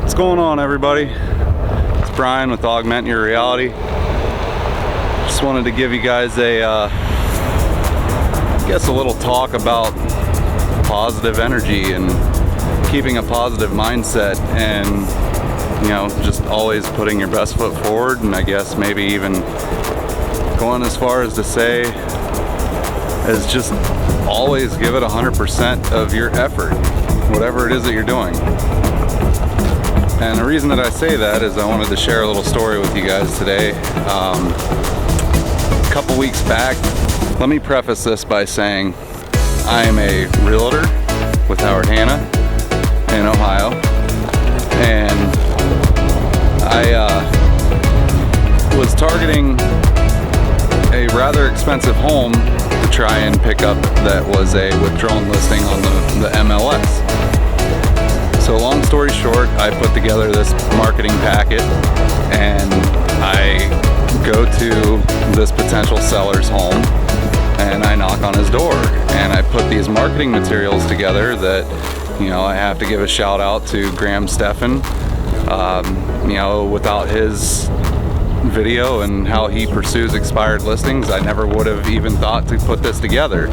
What's going on, everybody? It's Brian with Augment Your Reality. Just wanted to give you guys a little talk about positive energy and keeping a positive mindset, and just always putting your best foot forward, and I guess maybe even going as far as to say is just always give it 100% of your effort, whatever it is that you're doing. And the reason that I say that is I wanted to share a little story with you guys today. A couple weeks back, let me preface this by saying I am a realtor with Howard Hanna in Ohio, and I was targeting a rather expensive home to try and pick up that was a withdrawn listing on the MLS. So long story short, I put together this marketing packet, and I go to this potential seller's home and I knock on his door, and I put these marketing materials together that I have to give a shout out to Graham Stephan. Without his video and how he pursues expired listings, I never would have even thought to put this together.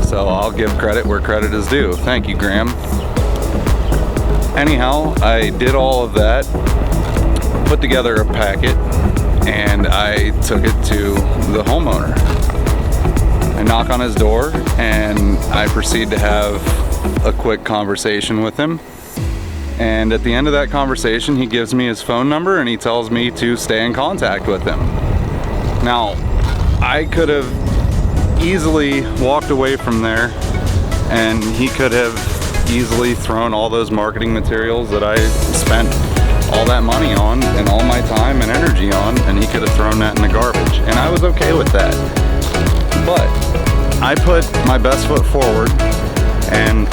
So I'll give credit where credit is due. Thank you, Graham. Anyhow, I did all of that, put together a packet, and I took it to the homeowner. I knock on his door and I proceed to have a quick conversation with him. And at the end of that conversation, he gives me his phone number and he tells me to stay in contact with him. Now, I could have easily walked away from there, and he could have easily thrown all those marketing materials that I spent all that money on and all my time and energy on, and he could have thrown that in the garbage. And I was okay with that. But I put my best foot forward, and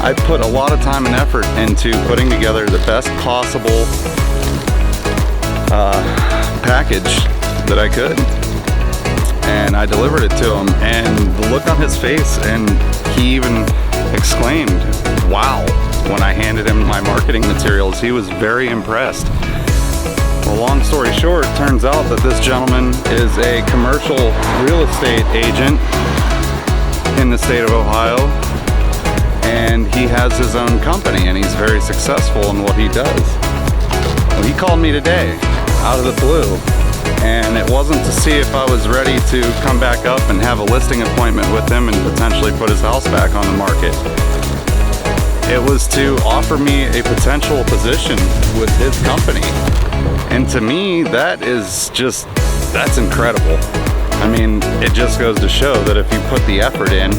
I put a lot of time and effort into putting together the best possible package that I could, and I delivered it to him, and the look on his face, and he even exclaimed, "Wow," when I handed him my marketing materials. He was very impressed. Well, long story short, it turns out that this gentleman is a commercial real estate agent in the state of Ohio, and he has his own company, and he's very successful in what he does. Well, he called me today out of the blue, and it wasn't to see if I was ready to come back up and have a listing appointment with him and potentially put his house back on the market. It was to offer me a potential position with his company. And to me, that's incredible. I mean, it just goes to show that if you put the effort in,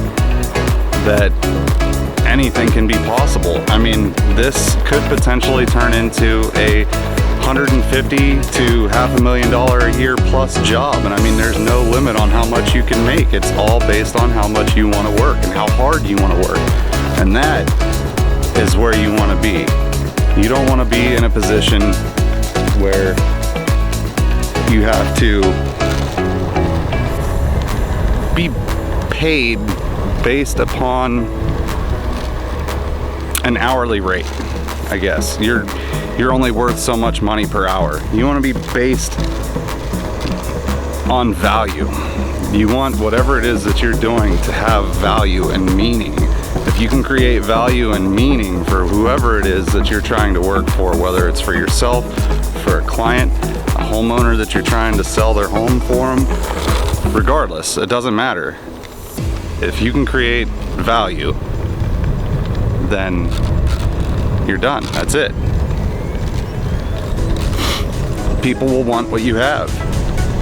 that anything can be possible. I mean, this could potentially turn into a $150,000 to $500,000 a year plus job. And I mean, there's no limit on how much you can make. It's all based on how much you want to work and how hard you want to work. And that is where you want to be. You don't want to be in a position where you have to be paid based upon an hourly rate, I guess. You're only worth so much money per hour. You want to be based on value. You want whatever it is that you're doing to have value and meaning. If you can create value and meaning for whoever it is that you're trying to work for, whether it's for yourself, for a client, a homeowner that you're trying to sell their home for them, regardless, it doesn't matter. If you can create value, then you're done. That's it. People will want what you have.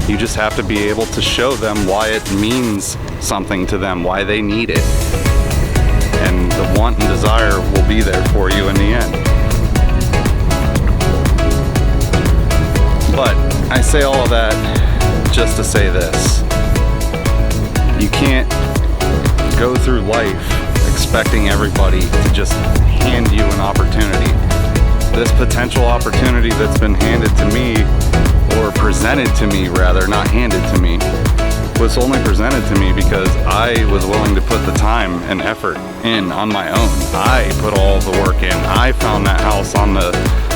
You just have to be able to show them why it means something to them, why they need it. And the want and desire will be there for you in the end. But I say all of that just to say this. You can't go through life expecting everybody to just hand you an opportunity. This potential opportunity that's been handed to me, or presented to me rather, not handed to me, was only presented to me because I was willing to put the time and effort in on my own. I put all the work in. I found that house on the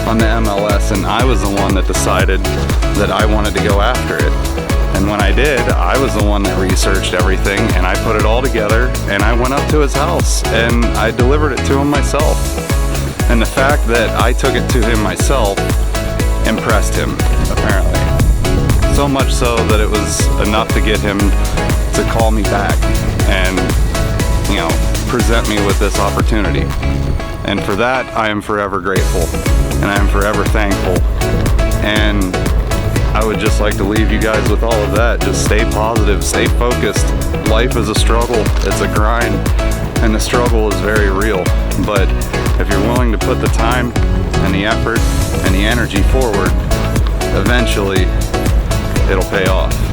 MLS, and I was the one that decided that I wanted to go after it. And when I did, I was the one that researched everything, and I put it all together, and I went up to his house and I delivered it to him myself. And the fact that I took it to him myself impressed him, apparently. So much so that it was enough to get him to call me back and, present me with this opportunity. And for that, I am forever grateful, and I am forever thankful. And I would just like to leave you guys with all of that. Just stay positive, stay focused. Life is a struggle, it's a grind, and the struggle is very real. But if you're willing to put the time and the effort and the energy forward, eventually it'll pay off.